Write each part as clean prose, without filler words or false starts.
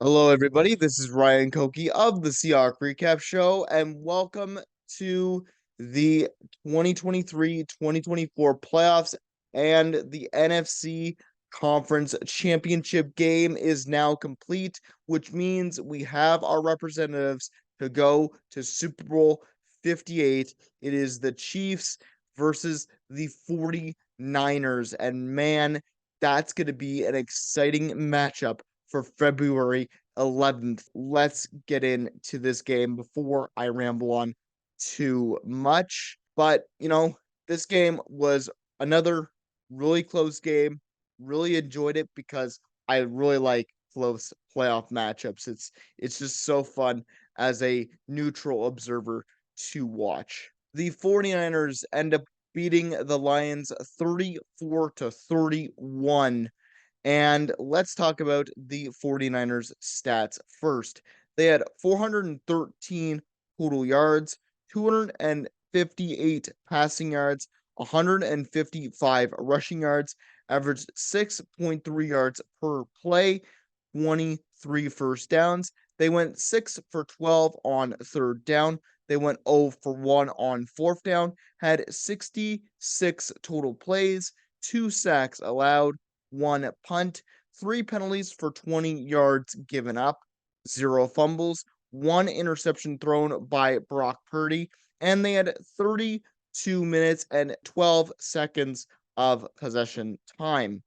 Hello, everybody. This is Ryan Koki of the Seahawk Recap Show, and welcome to the 2023-2024 playoffs. And the NFC Conference Championship game is now complete, which means we have our representatives to go to Super Bowl 58. It is the Chiefs versus the 49ers. And man, that's going to be an exciting matchup for February 11th. Let's get into this game before I ramble on too much. But, this game was another really close game. Really enjoyed it because I really like close playoff matchups. It's just so fun as a neutral observer to watch. The 49ers end up beating the Lions 34-31. And let's talk about the 49ers stats first. They had 413 total yards, 258 passing yards, 155 rushing yards, averaged 6.3 yards per play, 23 first downs. They went 6 for 12 on third down. They went 0 for 1 on fourth down, had 66 total plays, 2 sacks allowed, 1 punt, 3 penalties for 20 yards given up, 0 fumbles, 1 interception thrown by Brock Purdy, and they had 32 minutes and 12 seconds of possession time.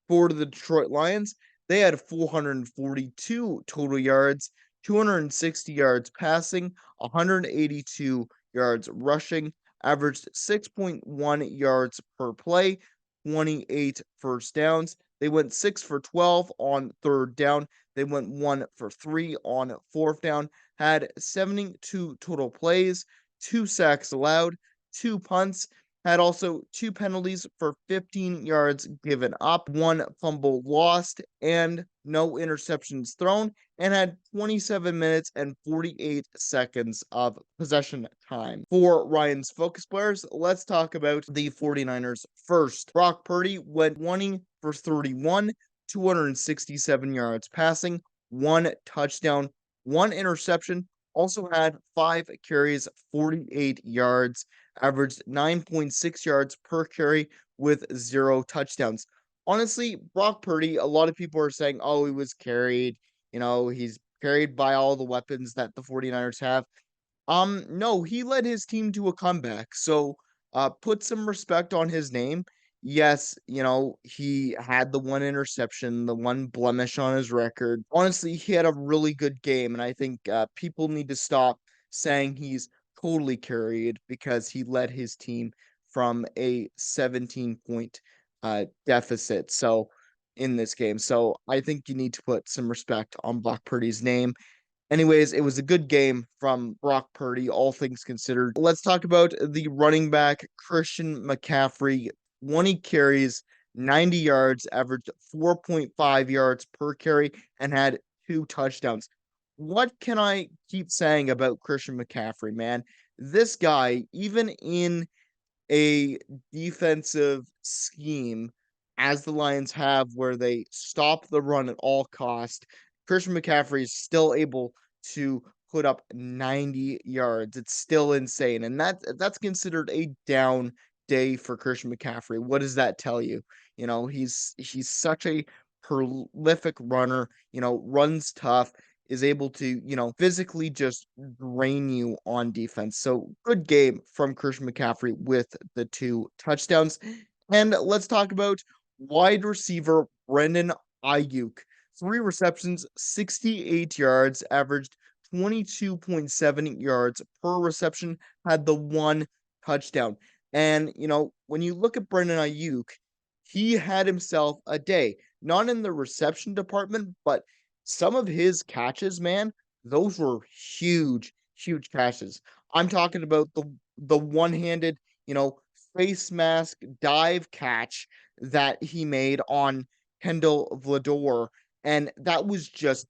For the Detroit Lions, they had 442 total yards, 260 yards passing, 182 yards rushing, averaged 6.1 yards per play, 28 first downs. They went 6 for 12 on third down. They went 1 for 3 on fourth down, had 72 total plays, 2 sacks allowed, 2 punts, had also 2 penalties for 15 yards given up, 1 fumble lost, and no interceptions thrown, and had 27 minutes and 48 seconds of possession time. For Ryan's focus players, let's talk about the 49ers first. Brock Purdy went 20 for 31, 267 yards passing, 1 touchdown, 1 interception, also had 5 carries, 48 yards, averaged 9.6 yards per carry with 0 touchdowns. Honestly, Brock Purdy, a lot of people are saying, oh, he was carried. He's carried by all the weapons that the 49ers have. No, he led his team to a comeback. So, put some respect on his name. Yes, he had the 1 interception, the 1 blemish on his record. Honestly, he had a really good game, and I think people need to stop saying he's totally carried because he led his team from a 17-point deficit. So, in this game, so I think you need to put some respect on Brock Purdy's name. Anyways, it was a good game from Brock Purdy, all things considered. Let's talk about the running back, Christian McCaffrey. 20 carries, 90 yards, averaged 4.5 yards per carry, and had 2 touchdowns. What can I keep saying about Christian McCaffrey, man? This guy, even in a defensive scheme as the Lions have where they stop the run at all cost, Christian McCaffrey is still able to put up 90 yards. It's still insane. And that's considered a down day for Christian McCaffrey. What does that tell you? He's such a prolific runner, runs tough, is able to, physically just drain you on defense. So good game from Christian McCaffrey with the 2 touchdowns. And let's talk about wide receiver Brendan Ayuk. 3 receptions, 68 yards, averaged 22.7 yards per reception, had the 1 touchdown. And, when you look at Brendan Ayuk, he had himself a day, not in the reception department, but some of his catches, man, those were huge, huge catches. I'm talking about the one-handed, you know, face mask dive catch that he made on Kendall Vlador, and that was just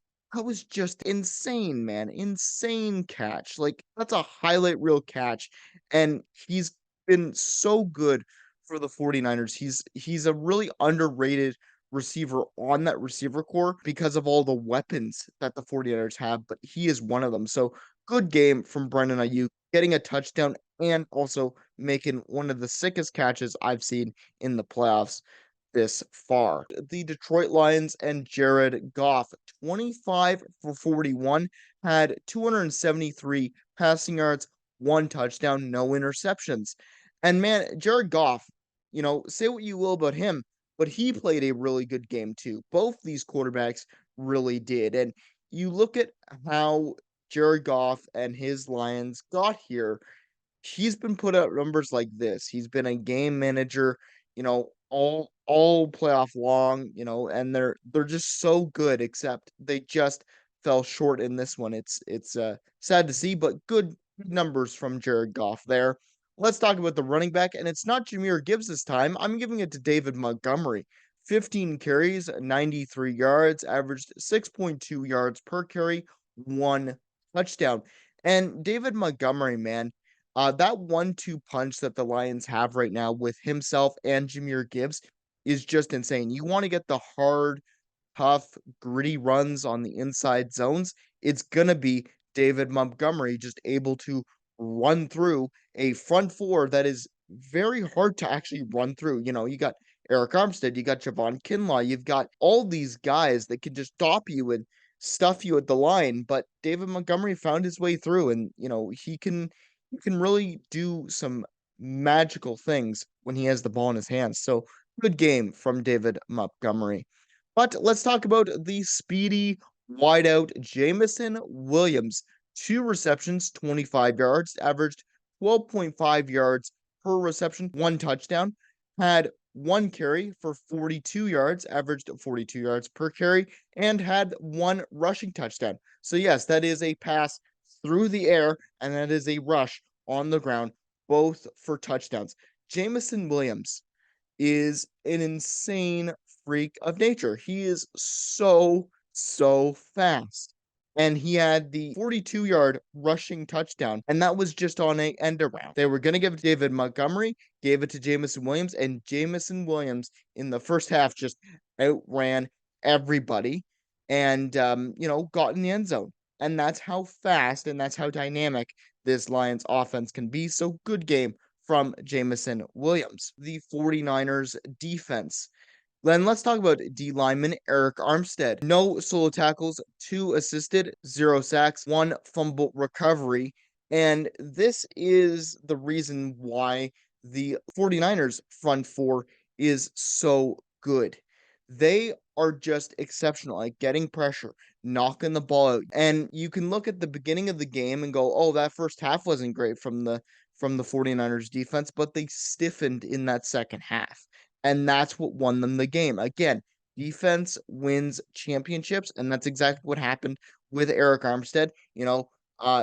insane, man. Insane catch. Like that's a highlight reel catch, and he's been so good for the 49ers. He's a really underrated receiver on that receiver core because of all the weapons that the 49ers have, but he is one of them. So good game from Brendan Ayuk, getting a touchdown and also making one of the sickest catches I've seen in the playoffs this far. The Detroit Lions and Jared Goff, 25 for 41, had 273 passing yards, one touchdown, no interceptions. And man, Jared Goff, say what you will about him, but he played a really good game too. Both these quarterbacks really did. And you look at how Jared Goff and his Lions got here, he's been put out numbers like this. He's been a game manager, all playoff long, and they're just so good, except they just fell short in this one. It's sad to see, but good numbers from Jared Goff there. Let's talk about the running back, and it's not Jahmyr Gibbs this time. I'm giving it to David Montgomery. 15 carries, 93 yards, averaged 6.2 yards per carry, one touchdown. And David Montgomery, man, that 1-2 punch that the Lions have right now with himself and Jahmyr Gibbs is just insane. You want to get the hard, tough, gritty runs on the inside zones, it's gonna be David Montgomery just able to run through a front four that is very hard to actually run through. You got Eric Armstead, you got Javon Kinlaw, you've got all these guys that can just stop you and stuff you at the line, but David Montgomery found his way through, and he can really do some magical things when he has the ball in his hands. So good game from David Montgomery. But let's talk about the speedy wideout Jamison Williams. 2 receptions, 25 yards, averaged 12.5 yards per reception, one touchdown, had one carry for 42 yards, averaged 42 yards per carry, and had one rushing touchdown. So, yes, that is a pass through the air, and that is a rush on the ground, both for touchdowns. Jamison Williams is an insane freak of nature. He is so fast. And he had the 42-yard rushing touchdown, and that was just on a end around. They were going to give it to David Montgomery, gave it to Jamison Williams, and Jamison Williams in the first half just outran everybody and, got in the end zone. And that's how fast and that's how dynamic this Lions offense can be. So good game from Jamison Williams. The 49ers defense. Then let's talk about D lineman Eric Armstead. No solo tackles, 2 assisted, 0 sacks, 1 fumble recovery. And this is the reason why the 49ers front four is so good. They are just exceptional at getting pressure, knocking the ball out. And you can look at the beginning of the game and go, "Oh, that first half wasn't great from the 49ers defense, but they stiffened in that second half." And that's what won them the game. Again, defense wins championships, and that's exactly what happened with Eric Armstead.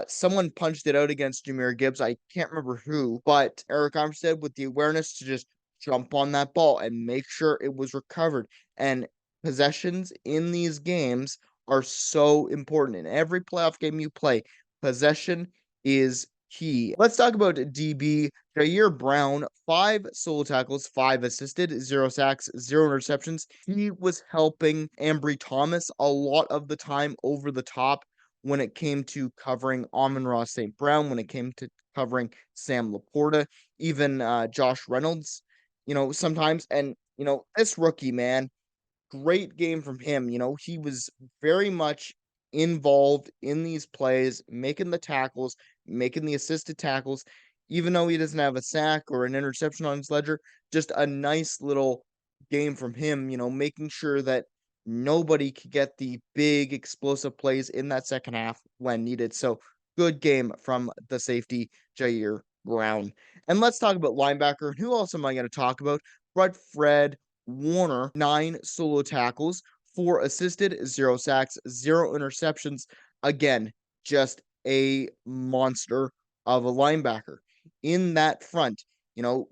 Someone punched it out against Jahmyr Gibbs. I can't remember who, but Eric Armstead with the awareness to just jump on that ball and make sure it was recovered. And possessions in these games are so important. In every playoff game you play, possession is key. Let's talk about DB Jair Brown. 5 solo tackles, 5 assisted, 0 sacks, 0 interceptions. He was helping Ambry Thomas a lot of the time over the top when it came to covering Amon-Ra St. Brown, when it came to covering Sam Laporta, even Josh Reynolds, sometimes. And, this rookie, man, great game from him. He was very much involved in these plays, making the tackles, making the assisted tackles, even though he doesn't have a sack or an interception on his ledger. Just a nice little game from him, making sure that nobody could get the big explosive plays in that second half when needed. So good game from the safety, Jair Brown. And let's talk about linebacker. Who else am I going to talk about? But Fred Warner, 9 solo tackles, 4 assisted, 0 sacks, 0 interceptions. Again, just a monster of a linebacker in that front,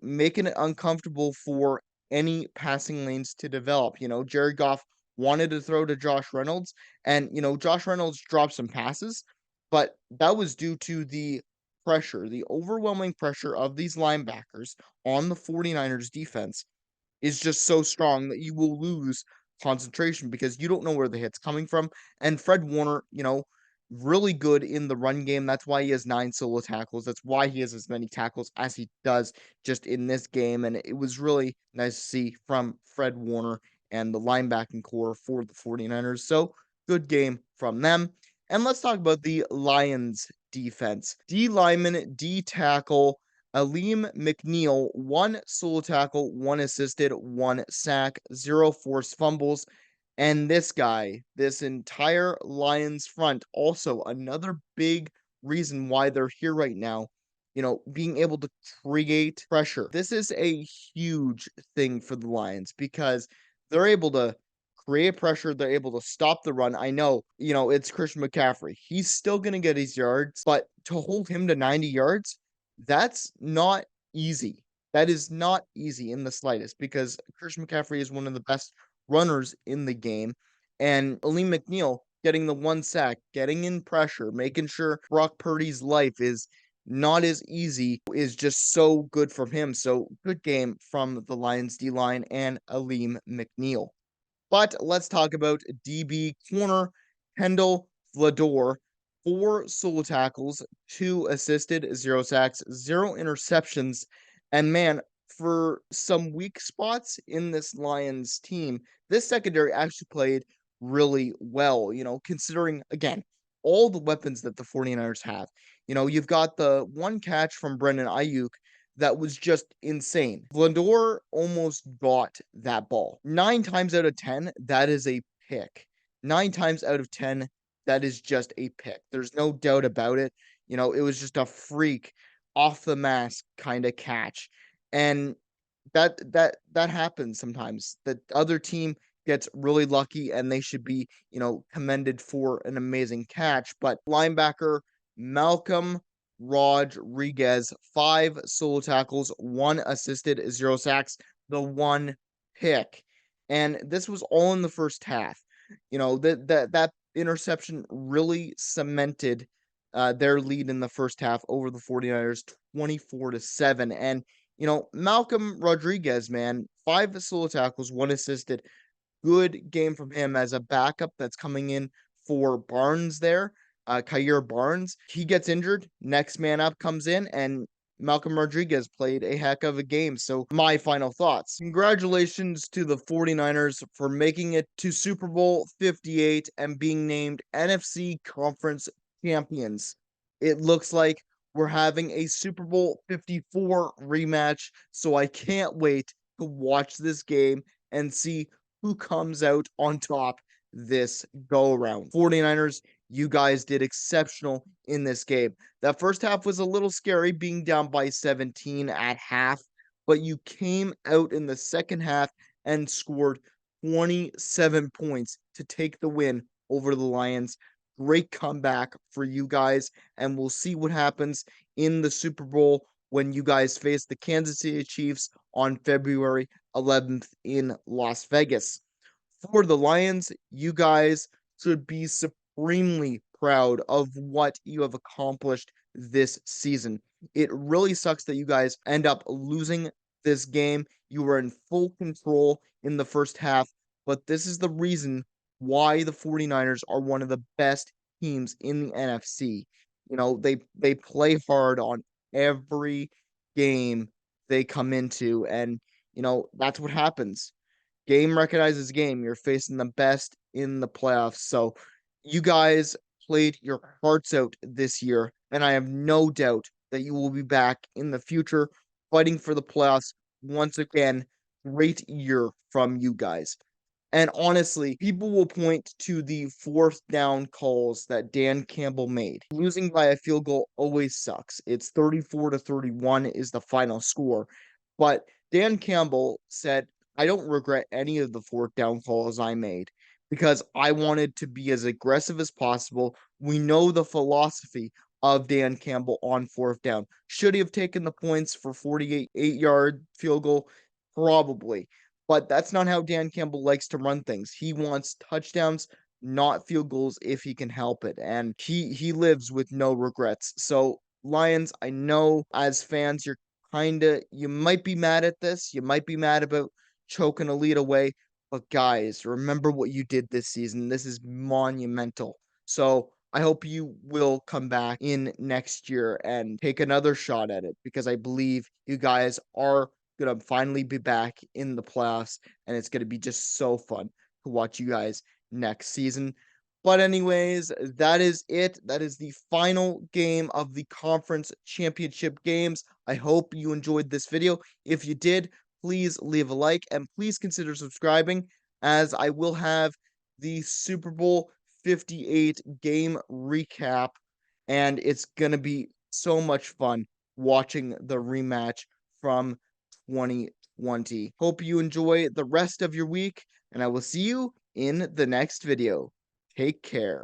making it uncomfortable for any passing lanes to develop. Jared Goff wanted to throw to Josh Reynolds, and, Josh Reynolds dropped some passes, but that was due to the pressure, the overwhelming pressure of these linebackers on the 49ers defense is just so strong that you will lose concentration because you don't know where the hit's coming from. And Fred Warner, really good in the run game. That's why he has 9 solo tackles. That's why he has as many tackles as he does just in this game. And it was really nice to see from Fred Warner and the linebacking core for the 49ers. So good game from them. And let's talk about the Lions defense. D lineman, D tackle, Aleem McNeil, 1 solo tackle, 1 assisted, 1 sack, 0 forced fumbles. And this guy, this entire Lions front, also another big reason why they're here right now, being able to create pressure. This is a huge thing for the Lions because they're able to create pressure. They're able to stop the run. I know, it's Christian McCaffrey. He's still going to get his yards, but to hold him to 90 yards, that's not easy. That is not easy in the slightest because Christian McCaffrey is one of the best runners in the game. And Aleem McNeil getting the 1 sack, getting in pressure, making sure Brock Purdy's life is not as easy is just so good from him. So good game from the Lions D line and Aleem McNeil. But let's talk about DB corner Kendall Vlador. 4 solo tackles, 2 assisted, 0 sacks, 0 interceptions. And man, for some weak spots in this Lions team, this secondary actually played really well, considering, again, all the weapons that the 49ers have. You've got the 1 catch from Brendan Ayuk that was just insane. Vlador almost got that ball. 9 times out of 10, that is a pick. 9 times out of 10, that is just a pick. There's no doubt about it. It was just a freak off the mask kind of catch. And that happens sometimes. The other team gets really lucky and they should be, commended for an amazing catch. But linebacker Malcolm Rodriguez, 5 solo tackles, 1 assisted, 0 sacks, the 1 pick. And this was all in the first half. That interception really cemented their lead in the first half over the 49ers 24-7. And Malcolm Rodriguez, man, 5 solo tackles, 1 assisted. Good game from him as a backup that's coming in for Barnes there. Kyer Barnes, he gets injured. Next man up comes in, and Malcolm Rodriguez played a heck of a game. So, my final thoughts. Congratulations to the 49ers for making it to Super Bowl 58 and being named NFC Conference Champions. It looks like we're having a Super Bowl 54 rematch, so I can't wait to watch this game and see who comes out on top this go around. 49ers, you guys did exceptional in this game. That first half was a little scary, being down by 17 at half, but you came out in the second half and scored 27 points to take the win over the Lions. Great comeback for you guys, and we'll see what happens in the Super Bowl when you guys face the Kansas City Chiefs on February 11th in Las Vegas. For the Lions, you guys should be supremely proud of what you have accomplished this season. It really sucks that you guys end up losing this game. You were in full control in the first half, but this is the reason why the 49ers are one of the best teams in the NFC. They play hard on every game they come into, and that's what happens. Game recognizes game. You're facing the best in the playoffs. So you guys played your hearts out this year, and I have no doubt that you will be back in the future fighting for the playoffs once again. Great year from you guys. And honestly, people will point to the 4th down calls that Dan Campbell made. Losing by a field goal always sucks. It's 34-31 is the final score. But Dan Campbell said, I don't regret any of the 4th down calls I made because I wanted to be as aggressive as possible. We know the philosophy of Dan Campbell on 4th down. Should he have taken the points for 48-yard field goal? Probably. But that's not how Dan Campbell likes to run things. He wants touchdowns, not field goals if he can help it. And he lives with no regrets. So, Lions, I know as fans you might be mad at this. You might be mad about choking a lead away, But guys, remember what you did this season. This is monumental. So I hope you will come back in next year and take another shot at it because I believe you guys are going to finally be back in the playoffs and it's going to be just so fun to watch you guys next season. But anyways, that is it. That is the final game of the conference championship games. I hope you enjoyed this video. If you did, please leave a like and please consider subscribing as I will have the Super Bowl 58 game recap and it's going to be so much fun watching the rematch from 2020. Hope you enjoy the rest of your week and I will see you in the next video. Take care.